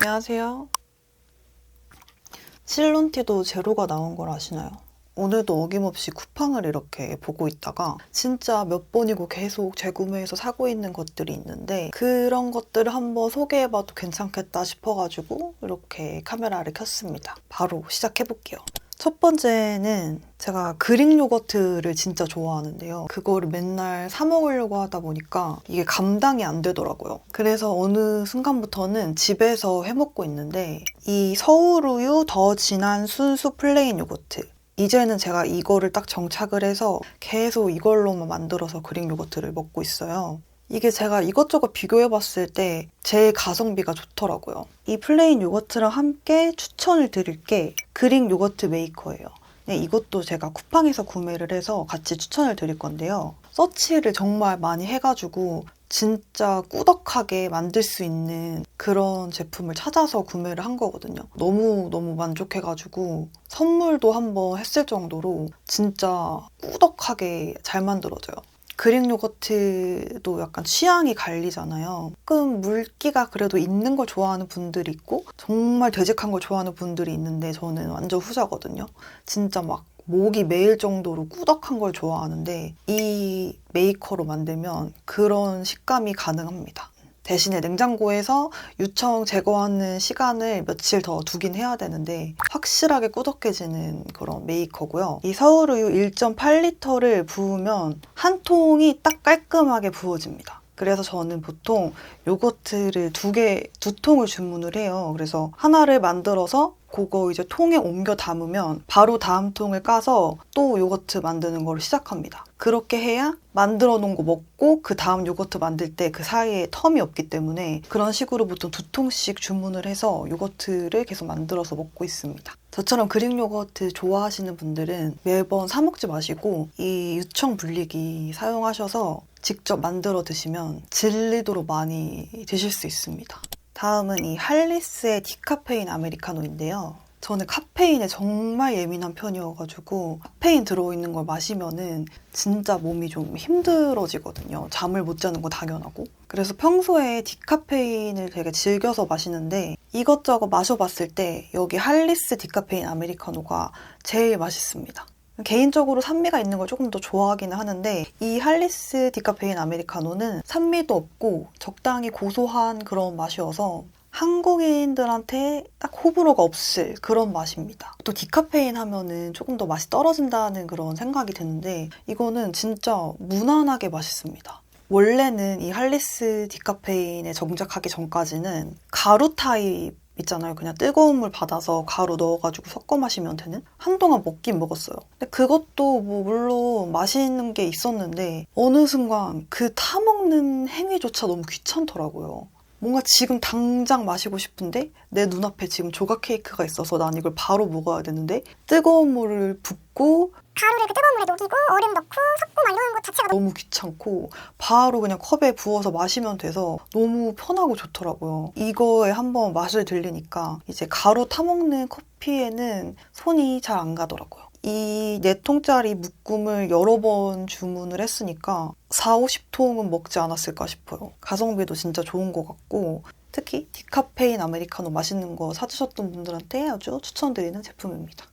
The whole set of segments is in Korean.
안녕하세요. 실론티도 제로가 나온 걸 아시나요? 오늘도 어김없이 쿠팡을 이렇게 보고 있다가 진짜 몇 번이고 계속 재구매해서 사고 있는 것들이 있는데 그런 것들을 한번 소개해봐도 괜찮겠다 싶어가지고 이렇게 카메라를 켰습니다. 바로 시작해볼게요. 첫 번째는 제가 그릭 요거트를 진짜 좋아하는데요. 그거를 맨날 사 먹으려고 하다 보니까 이게 감당이 안 되더라고요. 그래서 어느 순간부터는 집에서 해 먹고 있는데 이 서울우유 더 진한 순수 플레인 요거트. 이제는 제가 이거를 딱 정착을 해서 계속 이걸로만 만들어서 그릭 요거트를 먹고 있어요. 이게 제가 이것저것 비교해봤을 때 제일 가성비가 좋더라고요. 이 플레인 요거트랑 함께 추천을 드릴 게 그릭 요거트 메이커예요. 네, 이것도 제가 쿠팡에서 구매를 해서 같이 추천을 드릴 건데요. 서치를 정말 많이 해가지고 진짜 꾸덕하게 만들 수 있는 그런 제품을 찾아서 구매를 한 거거든요. 너무 만족해가지고 선물도 한번 했을 정도로 진짜 꾸덕하게 잘 만들어져요. 그릭 요거트도 약간 취향이 갈리잖아요. 조금 물기가 그래도 있는 걸 좋아하는 분들이 있고 정말 되직한 걸 좋아하는 분들이 있는데 저는 완전 후자거든요. 진짜 막 목이 메일 정도로 꾸덕한 걸 좋아하는데 이 메이커로 만들면 그런 식감이 가능합니다. 대신에 냉장고에서 유청 제거하는 시간을 며칠 더 두긴 해야 되는데 확실하게 꾸덕해지는 그런 메이커고요. 이 서울우유 1.8리터를 부으면 한 통이 딱 깔끔하게 부어집니다. 그래서 저는 보통 요거트를 두 통을 주문을 해요. 그래서 하나를 만들어서 그거 이제 통에 옮겨 담으면 바로 다음 통을 까서 또 요거트 만드는 걸 시작합니다. 그렇게 해야 만들어 놓은 거 먹고 그 다음 요거트 만들 때 그 사이에 텀이 없기 때문에 그런 식으로 보통 두 통씩 주문을 해서 요거트를 계속 만들어서 먹고 있습니다. 저처럼 그릭 요거트 좋아하시는 분들은 매번 사 먹지 마시고 이 유청 분리기 사용하셔서 직접 만들어 드시면 질리도록 많이 드실 수 있습니다. 다음은 이 할리스의 디카페인 아메리카노인데요. 저는 카페인에 정말 예민한 편이어가지고 카페인 들어있는 걸 마시면은 진짜 몸이 좀 힘들어지거든요. 잠을 못 자는 거 당연하고. 그래서 평소에 디카페인을 되게 즐겨서 마시는데 이것저것 마셔봤을 때 여기 할리스 디카페인 아메리카노가 제일 맛있습니다. 개인적으로 산미가 있는 걸 조금 더 좋아하기는 하는데 이 할리스 디카페인 아메리카노는 산미도 없고 적당히 고소한 그런 맛이어서 한국인들한테 딱 호불호가 없을 그런 맛입니다. 또 디카페인 하면은 조금 더 맛이 떨어진다는 그런 생각이 드는데 이거는 진짜 무난하게 맛있습니다. 원래는 이 할리스 디카페인에 정착하기 전까지는 가루 타입 있잖아요. 그냥 뜨거운 물 받아서 가루 넣어가지고 섞어 마시면 되는? 한동안 먹긴 먹었어요. 근데 그것도 뭐 물론 맛있는 게 있었는데 어느 순간 그 타먹는 행위조차 너무 귀찮더라고요. 뭔가 지금 당장 마시고 싶은데 내 눈앞에 지금 조각 케이크가 있어서 난 이걸 바로 먹어야 되는데 뜨거운 물을 붓고 가루를 그 뜨거운 물에 녹이고 얼음 넣고 섞고 막 이러는 것 자체가 너무 귀찮고 바로 그냥 컵에 부어서 마시면 돼서 너무 편하고 좋더라고요. 이거에 한번 맛을 들리니까 이제 가루 타먹는 커피에는 손이 잘 안 가더라고요. 이 4통짜리 묶음을 여러 번 주문을 했으니까 4, 50통은 먹지 않았을까 싶어요. 가성비도 진짜 좋은 것 같고 특히 디카페인 아메리카노 맛있는 거 사주셨던 분들한테 아주 추천드리는 제품입니다.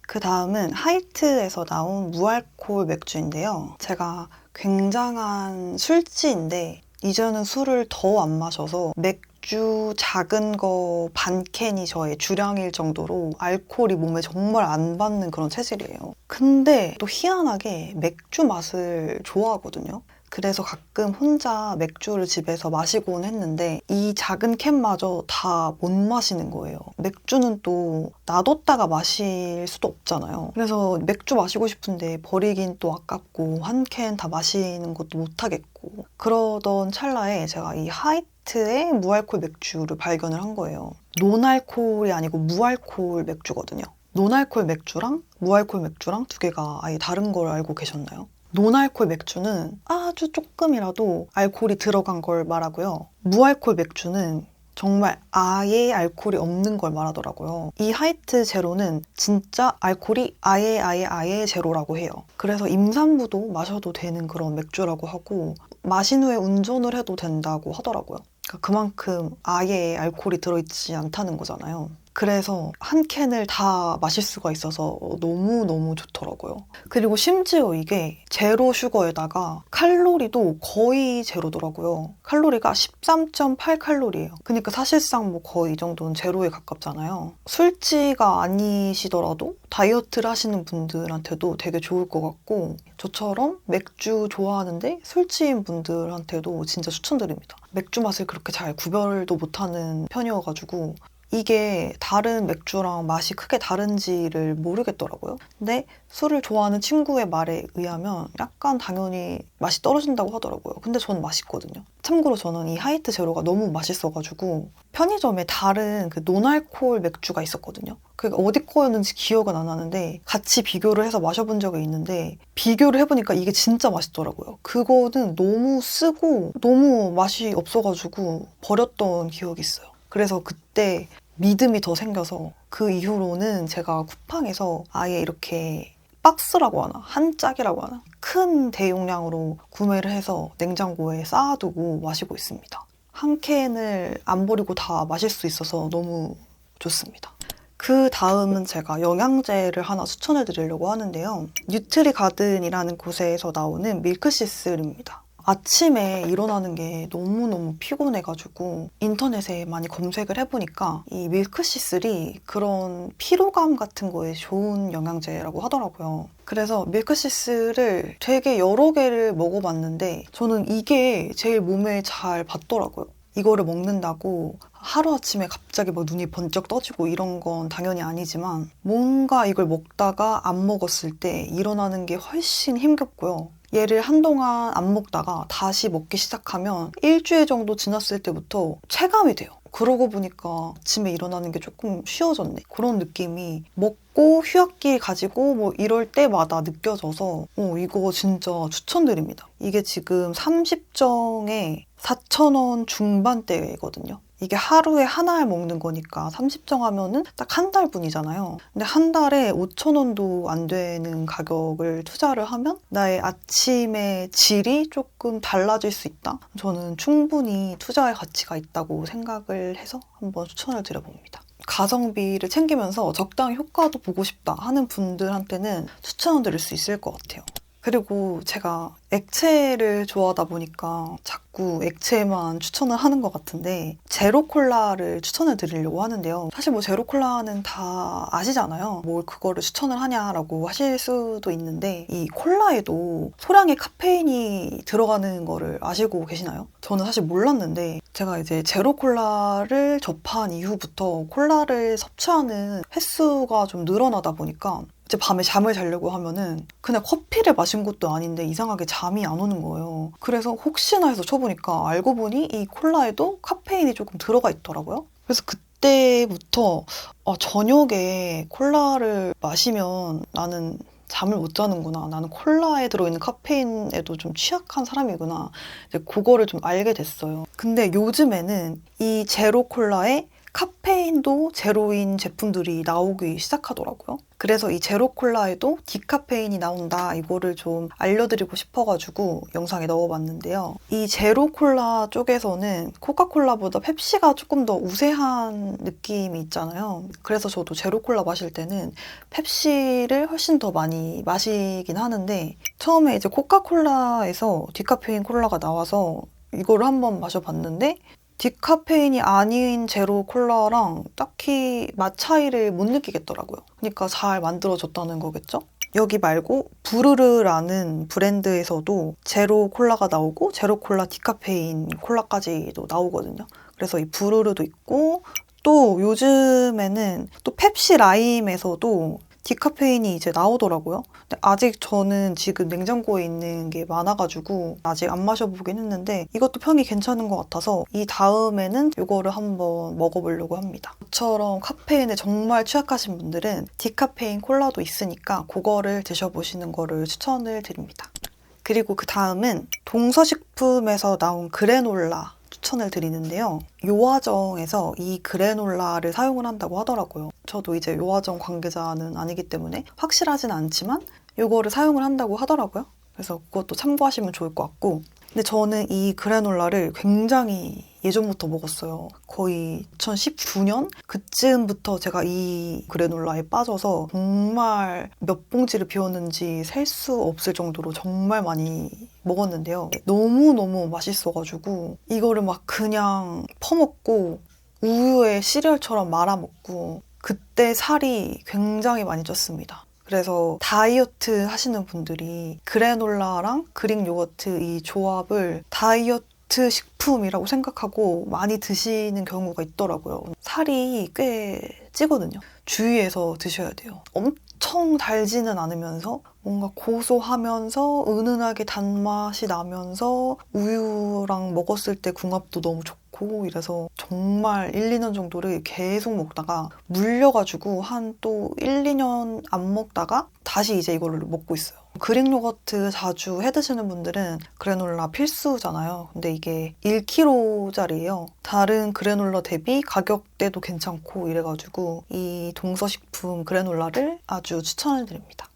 그 다음은 하이트에서 나온 무알콜 맥주인데요. 제가 굉장한 술지인데 이제는 술을 더 안 마셔서 맥주 작은 거 반 캔이 저의 주량일 정도로 알코올이 몸에 정말 안 받는 그런 체질이에요. 근데 또 희한하게 맥주 맛을 좋아하거든요. 그래서 가끔 혼자 맥주를 집에서 마시곤 했는데 이 작은 캔마저 다 못 마시는 거예요. 맥주는 또 놔뒀다가 마실 수도 없잖아요. 그래서 맥주 마시고 싶은데 버리긴 또 아깝고 한 캔 다 마시는 것도 못 하겠고 그러던 찰나에 제가 이 하이트의 무알콜 맥주를 발견을 한 거예요. 논알콜이 아니고 무알콜 맥주거든요. 논알콜 맥주랑 무알콜 맥주랑 두 개가 아예 다른 걸 알고 계셨나요? 논알콜 맥주는 아주 조금이라도 알코올이 들어간 걸 말하고요. 무알콜 맥주는 정말 아예 알코올이 없는 걸 말하더라고요. 이 하이트 제로는 진짜 알코올이 아예 제로라고 해요. 그래서 임산부도 마셔도 되는 그런 맥주라고 하고 마신 후에 운전을 해도 된다고 하더라고요. 그러니까 그만큼 아예 알코올이 들어있지 않다는 거잖아요. 그래서 한 캔을 다 마실 수가 있어서 너무너무 좋더라고요. 그리고 심지어 이게 제로 슈거에다가 칼로리도 거의 제로더라고요. 칼로리가 13.8칼로리예요. 그러니까 사실상 뭐 거의 이 정도는 제로에 가깝잖아요. 술지가 아니시더라도 다이어트를 하시는 분들한테도 되게 좋을 것 같고, 저처럼 맥주 좋아하는데 술지인 분들한테도 진짜 추천드립니다. 맥주 맛을 그렇게 잘 구별도 못하는 편이어가지고 이게 다른 맥주랑 맛이 크게 다른지를 모르겠더라고요. 근데 술을 좋아하는 친구의 말에 의하면 약간 당연히 맛이 떨어진다고 하더라고요. 근데 저는 맛있거든요. 참고로 저는 이 하이트 제로가 너무 맛있어가지고 편의점에 다른 그 노알콜 맥주가 있었거든요. 그게 어디 거였는지 기억은 안 나는데 같이 비교를 해서 마셔본 적이 있는데 비교를 해보니까 이게 진짜 맛있더라고요. 그거는 너무 쓰고 너무 맛이 없어가지고 버렸던 기억이 있어요. 그래서 그때 믿음이 더 생겨서 그 이후로는 제가 쿠팡에서 아예 이렇게 박스라고 하나? 한 짝이라고 하나? 큰 대용량으로 구매를 해서 냉장고에 쌓아두고 마시고 있습니다. 한 캔을 안 버리고 다 마실 수 있어서 너무 좋습니다. 그 다음은 제가 영양제를 하나 추천해 드리려고 하는데요. 뉴트리 가든이라는 곳에서 나오는 밀크시슬입니다. 아침에 일어나는 게 너무너무 피곤해가지고 인터넷에 많이 검색을 해보니까 이 밀크시슬이 그런 피로감 같은 거에 좋은 영양제라고 하더라고요. 그래서 밀크시슬을 되게 여러 개를 먹어봤는데 저는 이게 제일 몸에 잘 받더라고요. 이거를 먹는다고 하루아침에 갑자기 막 눈이 번쩍 떠지고 이런 건 당연히 아니지만 뭔가 이걸 먹다가 안 먹었을 때 일어나는 게 훨씬 힘겹고요. 얘를 한동안 안 먹다가 다시 먹기 시작하면 일주일 정도 지났을 때부터 체감이 돼요. 그러고 보니까 아침에 일어나는 게 조금 쉬워졌네. 그런 느낌이 먹고 휴학기 가지고 뭐 이럴 때마다 느껴져서 이거 진짜 추천드립니다. 이게 지금 30정에 4,000원 중반대거든요. 이게 하루에 하나를 먹는 거니까 30정 하면은 딱 한 달분이잖아요. 근데 한 달에 5,000원도 안 되는 가격을 투자를 하면 나의 아침의 질이 조금 달라질 수 있다. 저는 충분히 투자할 가치가 있다고 생각을 해서 한번 추천을 드려봅니다. 가성비를 챙기면서 적당히 효과도 보고 싶다 하는 분들한테는 추천을 드릴 수 있을 것 같아요. 그리고 제가 액체를 좋아하다 보니까 자꾸 액체만 추천을 하는 것 같은데 제로콜라를 추천을 드리려고 하는데요. 사실 뭐 제로콜라는 다 아시잖아요. 뭘 그거를 추천을 하냐라고 하실 수도 있는데 이 콜라에도 소량의 카페인이 들어가는 거를 아시고 계시나요? 저는 사실 몰랐는데 제가 이제 제로콜라를 접한 이후부터 콜라를 섭취하는 횟수가 좀 늘어나다 보니까 이제 밤에 잠을 자려고 하면은 그냥 커피를 마신 것도 아닌데 이상하게 잠이 안 오는 거예요. 그래서 혹시나 해서 쳐보니까 알고 보니 이 콜라에도 카페인이 조금 들어가 있더라고요. 그래서 그때부터 저녁에 콜라를 마시면 나는 잠을 못 자는구나. 나는 콜라에 들어있는 카페인에도 좀 취약한 사람이구나. 이제 그거를 좀 알게 됐어요. 근데 요즘에는 이 제로 콜라에 카페인도 제로인 제품들이 나오기 시작하더라고요. 그래서 이 제로 콜라에도 디카페인이 나온다. 이거를 좀 알려드리고 싶어가지고 영상에 넣어봤는데요. 이 제로 콜라 쪽에서는 코카콜라보다 펩시가 조금 더 우세한 느낌이 있잖아요. 그래서 저도 제로 콜라 마실 때는 펩시를 훨씬 더 많이 마시긴 하는데 처음에 이제 코카콜라에서 디카페인 콜라가 나와서 이거를 한번 마셔봤는데 디카페인이 아닌 제로 콜라랑 딱히 맛 차이를 못 느끼겠더라고요. 그러니까 잘 만들어졌다는 거겠죠? 여기 말고 부르르라는 브랜드에서도 제로 콜라가 나오고 제로 콜라 디카페인 콜라까지도 나오거든요. 그래서 이 부르르도 있고 또 요즘에는 또 펩시 라임에서도 디카페인이 이제 나오더라고요. 근데 아직 저는 지금 냉장고에 있는 게 많아가지고 아직 안 마셔보긴 했는데 이것도 평이 괜찮은 것 같아서 이 다음에는 이거를 한번 먹어보려고 합니다. 저처럼 카페인에 정말 취약하신 분들은 디카페인 콜라도 있으니까 그거를 드셔보시는 거를 추천을 드립니다. 그리고 그 다음은 동서식품에서 나온 그래놀라 추천을 드리는데요. 요아정에서 이 그래놀라를 사용을 한다고 하더라고요. 저도 이제 요아정 관계자는 아니기 때문에 확실하진 않지만 이거를 사용을 한다고 하더라고요. 그래서 그것도 참고하시면 좋을 것 같고 근데 저는 이 그래놀라를 굉장히 예전부터 먹었어요. 거의 2019년? 그쯤부터 제가 이 그래놀라에 빠져서 정말 몇 봉지를 비웠는지 셀 수 없을 정도로 정말 많이 먹었는데요. 너무너무 맛있어가지고 이거를 막 그냥 퍼먹고 우유에 시리얼처럼 말아먹고 그때 살이 굉장히 많이 쪘습니다. 그래서 다이어트 하시는 분들이 그래놀라랑 그릭 요거트 이 조합을 다이어트 식품이라고 생각하고 많이 드시는 경우가 있더라고요. 살이 꽤 찌거든요. 주의해서 드셔야 돼요. 엄청 달지는 않으면서 뭔가 고소하면서 은은하게 단맛이 나면서 우유랑 먹었을 때 궁합도 너무 좋고 이래서 정말 1, 2년 정도를 계속 먹다가 물려가지고 한 또 1, 2년 안 먹다가 다시 이제 이거를 먹고 있어요. 그릭 요거트 자주 해 드시는 분들은 그래놀라 필수잖아요. 근데 이게 1kg짜리예요. 다른 그래놀라 대비 가격대도 괜찮고 이래가지고 이 동서식품 그래놀라를 아주 추천을 드립니다.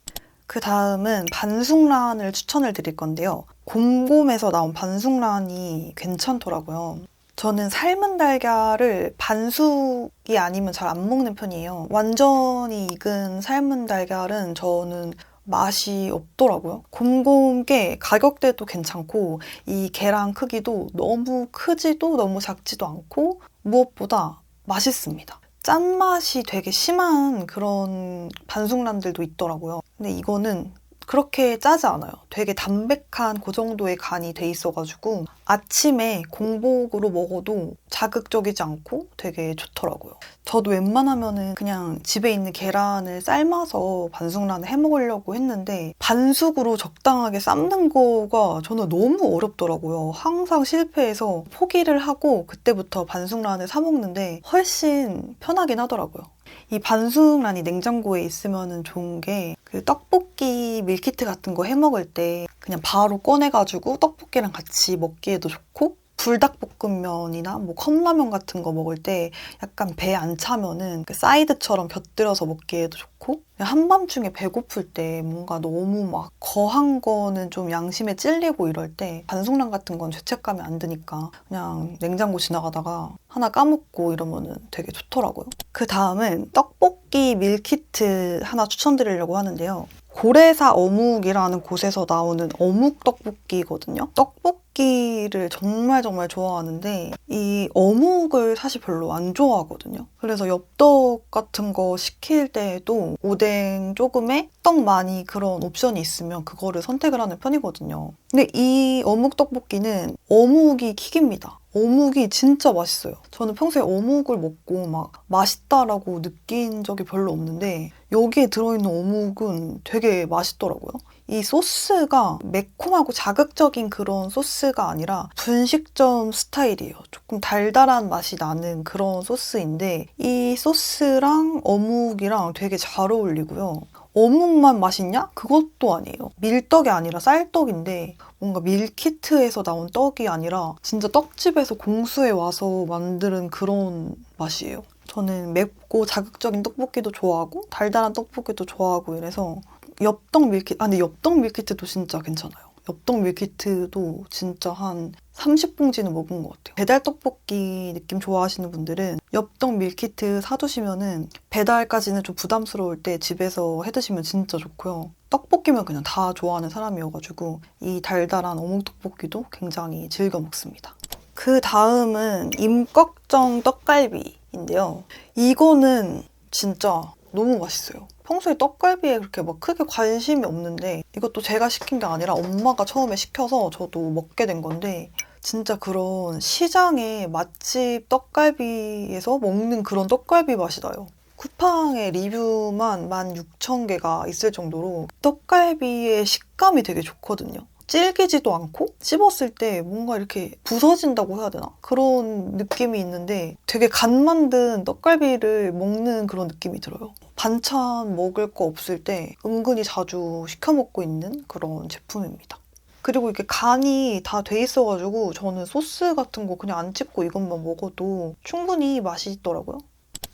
그 다음은 반숙란을 추천을 드릴 건데요. 곰곰에서 나온 반숙란이 괜찮더라고요. 저는 삶은 달걀을 반숙이 아니면 잘 안 먹는 편이에요. 완전히 익은 삶은 달걀은 저는 맛이 없더라고요. 곰곰게 가격대도 괜찮고 이 계란 크기도 너무 크지도 너무 작지도 않고 무엇보다 맛있습니다. 짠맛이 되게 심한 그런 반숙란들도 있더라고요. 근데 이거는 그렇게 짜지 않아요. 되게 담백한 그 정도의 간이 돼 있어가지고 아침에 공복으로 먹어도 자극적이지 않고 되게 좋더라고요. 저도 웬만하면은 그냥 집에 있는 계란을 삶아서 반숙란을 해 먹으려고 했는데 반숙으로 적당하게 삶는 거가 저는 너무 어렵더라고요. 항상 실패해서 포기를 하고 그때부터 반숙란을 사 먹는데 훨씬 편하긴 하더라고요. 이 반숙란이 냉장고에 있으면 좋은 게 그 떡볶이 밀키트 같은 거 해 먹을 때 그냥 바로 꺼내가지고 떡볶이랑 같이 먹기에도 좋고 불닭볶음면이나 뭐 컵라면 같은 거 먹을 때 약간 배 안 차면은 그 사이드처럼 곁들여서 먹기에도 좋고 한밤중에 배고플 때 뭔가 너무 막 거한 거는 좀 양심에 찔리고 이럴 때 반숙란 같은 건 죄책감이 안 드니까 그냥 냉장고 지나가다가 하나 까먹고 이러면은 되게 좋더라고요. 그 다음은 떡볶이 밀키트 하나 추천드리려고 하는데요. 고래사 어묵이라는 곳에서 나오는 어묵 떡볶이거든요. 떡볶이를 정말 좋아하는데 이 어묵을 사실 별로 안 좋아하거든요. 그래서 엽떡 같은 거 시킬 때에도 오뎅 조금에 떡 많이 그런 옵션이 있으면 그거를 선택을 하는 편이거든요. 근데 이 어묵 떡볶이는 어묵이 킥입니다. 어묵이 진짜 맛있어요. 저는 평소에 어묵을 먹고 막 맛있다라고 느낀 적이 별로 없는데 여기에 들어있는 어묵은 되게 맛있더라고요. 이 소스가 매콤하고 자극적인 그런 소스가 아니라 분식점 스타일이에요. 조금 달달한 맛이 나는 그런 소스인데 이 소스랑 어묵이랑 되게 잘 어울리고요. 어묵만 맛있냐? 그것도 아니에요. 밀떡이 아니라 쌀떡인데 뭔가 밀키트에서 나온 떡이 아니라 진짜 떡집에서 공수해 와서 만드는 그런 맛이에요. 저는 맵고 자극적인 떡볶이도 좋아하고 달달한 떡볶이도 좋아하고 이래서 엽떡 밀키트, 근데 엽떡 밀키트도 진짜 괜찮아요. 엽떡 밀키트도 진짜 한 30봉지는 먹은 것 같아요. 배달 떡볶이 느낌 좋아하시는 분들은 엽떡 밀키트 사두시면은 배달까지는 좀 부담스러울 때 집에서 해드시면 진짜 좋고요. 떡볶이면 그냥 다 좋아하는 사람이어가지고 이 달달한 어묵 떡볶이도 굉장히 즐겨 먹습니다. 그 다음은 임꺽정 떡갈비인데요. 이거는 진짜 너무 맛있어요. 평소에 떡갈비에 그렇게 막 크게 관심이 없는데 이것도 제가 시킨 게 아니라 엄마가 처음에 시켜서 저도 먹게 된 건데 진짜 그런 시장의 맛집 떡갈비에서 먹는 그런 떡갈비 맛이 나요. 쿠팡에 리뷰만 16,000개가 있을 정도로 떡갈비의 식감이 되게 좋거든요. 질기지도 않고 씹었을 때 뭔가 이렇게 부서진다고 해야 되나? 그런 느낌이 있는데 되게 간 만든 떡갈비를 먹는 그런 느낌이 들어요. 반찬 먹을 거 없을 때 은근히 자주 시켜 먹고 있는 그런 제품입니다. 그리고 이게 간이 다 돼 있어가지고 저는 소스 같은 거 그냥 안 찍고 이것만 먹어도 충분히 맛이 있더라고요.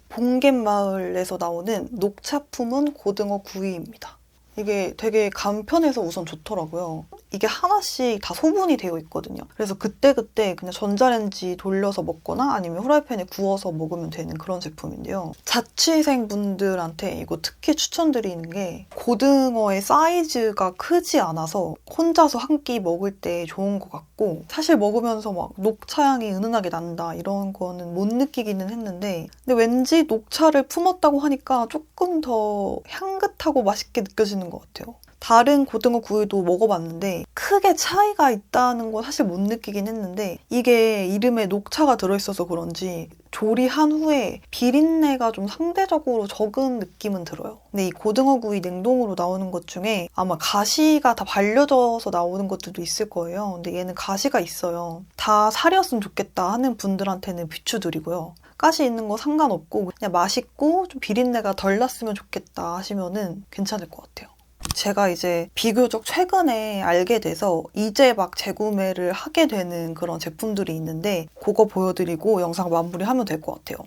봉갯마을에서 나오는 녹차 품은 고등어 구이입니다. 이게 되게 간편해서 우선 좋더라고요. 이게 하나씩 다 소분이 되어 있거든요. 그래서 그때그때 그냥 전자레인지 돌려서 먹거나 아니면 후라이팬에 구워서 먹으면 되는 그런 제품인데요. 자취생분들한테 이거 특히 추천드리는 게 고등어의 사이즈가 크지 않아서 혼자서 한 끼 먹을 때 좋은 것 같고, 사실 먹으면서 막 녹차향이 은은하게 난다 이런 거는 못 느끼기는 했는데, 근데 왠지 녹차를 품었다고 하니까 조금 더 향긋하고 맛있게 느껴지는 것 같아요. 다른 고등어 구이도 먹어봤는데 크게 차이가 있다는 건 사실 못 느끼긴 했는데, 이게 이름에 녹차가 들어있어서 그런지 조리한 후에 비린내가 좀 상대적으로 적은 느낌은 들어요. 근데 이 고등어 구이 냉동으로 나오는 것 중에 아마 가시가 다 발려져서 나오는 것들도 있을 거예요. 근데 얘는 가시가 있어요. 다 살이었으면 좋겠다 하는 분들한테는 비추드리고요. 가시 있는 거 상관없고 그냥 맛있고 좀 비린내가 덜 났으면 좋겠다 하시면은 괜찮을 것 같아요. 제가 이제 비교적 최근에 알게 돼서 이제 막 재구매를 하게 되는 그런 제품들이 있는데, 그거 보여드리고 영상 마무리하면 될 것 같아요.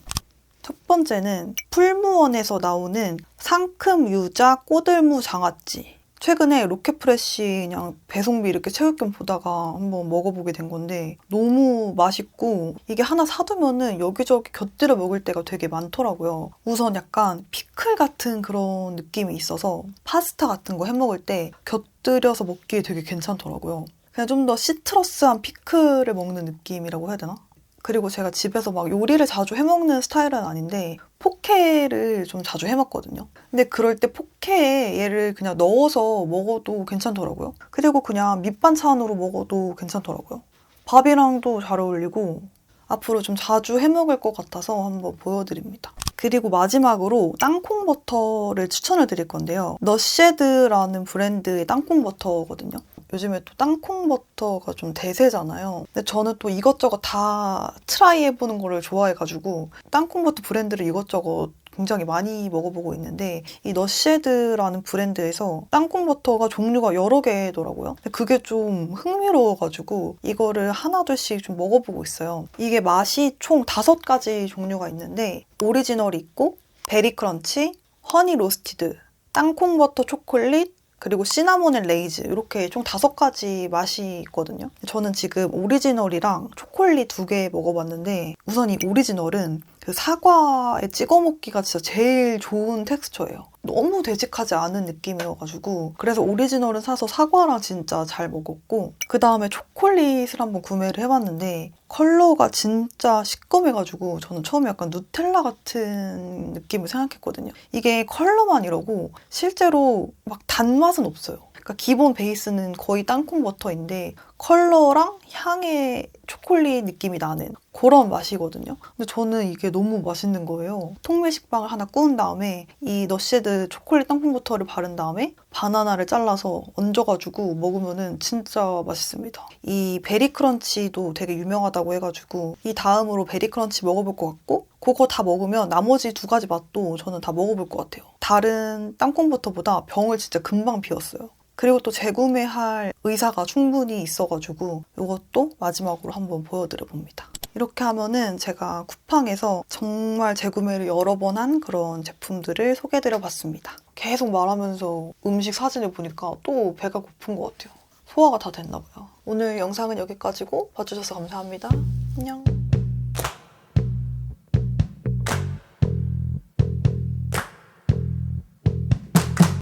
첫 번째는 풀무원에서 나오는 상큼 유자 꼬들무 장아찌. 최근에 로켓프레쉬 그냥 배송비 이렇게 채울 겸 보다가 한번 먹어보게 된 건데 너무 맛있고, 이게 하나 사두면은 여기저기 곁들여 먹을 때가 되게 많더라고요. 우선 약간 피클 같은 그런 느낌이 있어서 파스타 같은 거 해먹을 때 곁들여서 먹기에 되게 괜찮더라고요. 그냥 좀 더 시트러스한 피클을 먹는 느낌이라고 해야 되나? 그리고 제가 집에서 막 요리를 자주 해먹는 스타일은 아닌데 포케를 좀 자주 해먹거든요. 근데 그럴 때 포케에 얘를 그냥 넣어서 먹어도 괜찮더라고요. 그리고 그냥 밑반찬으로 먹어도 괜찮더라고요. 밥이랑도 잘 어울리고 앞으로 좀 자주 해먹을 것 같아서 한번 보여드립니다. 그리고 마지막으로 땅콩 버터를 추천을 드릴 건데요. 너쉐드라는 브랜드의 땅콩 버터거든요. 요즘에 또 땅콩 버터가 좀 대세잖아요. 근데 저는 또 이것저것 다 트라이 해보는 거를 좋아해가지고 땅콩 버터 브랜드를 이것저것 굉장히 많이 먹어보고 있는데, 이 너쉐드라는 브랜드에서 땅콩 버터가 종류가 여러 개더라고요. 근데 그게 좀 흥미로워가지고 이거를 하나둘씩 좀 먹어보고 있어요. 이게 맛이 총 5가지 종류가 있는데 오리지널이 있고 베리 크런치, 허니 로스티드, 땅콩 버터 초콜릿, 그리고 시나몬 앤 레이즈, 이렇게 총 5가지 맛이 있거든요. 저는 지금 오리지널이랑 초콜릿 2개 먹어봤는데, 우선 이 오리지널은 그 사과에 찍어 먹기가 진짜 제일 좋은 텍스처예요. 너무 되직하지 않은 느낌이어가지고, 그래서 오리지널은 사서 사과랑 진짜 잘 먹었고, 그 다음에 초콜릿을 한번 구매를 해봤는데 컬러가 진짜 시꺼매가지고 저는 처음에 약간 누텔라 같은 느낌을 생각했거든요. 이게 컬러만 이러고 실제로 막 단맛은 없어요. 그러니까 기본 베이스는 거의 땅콩 버터인데 컬러랑 향의 초콜릿 느낌이 나는 그런 맛이거든요. 근데 저는 이게 너무 맛있는 거예요. 통밀식빵을 하나 구운 다음에 이 너쉐드 초콜릿 땅콩 버터를 바른 다음에 바나나를 잘라서 얹어가지고 먹으면은 진짜 맛있습니다. 이 베리 크런치도 되게 유명하다고 해가지고 이 다음으로 베리 크런치 먹어볼 것 같고, 그거 다 먹으면 나머지 2가지 맛도 저는 다 먹어볼 것 같아요. 다른 땅콩 버터보다 병을 진짜 금방 비웠어요. 그리고 또 재구매할 의사가 충분히 있어가지고 이것도 마지막으로 한번 보여드려 봅니다. 이렇게 하면은 제가 쿠팡에서 정말 재구매를 여러 번 한 그런 제품들을 소개해드려 봤습니다. 계속 말하면서 음식 사진을 보니까 또 배가 고픈 것 같아요. 소화가 다 됐나 봐요. 오늘 영상은 여기까지고 봐주셔서 감사합니다. 안녕.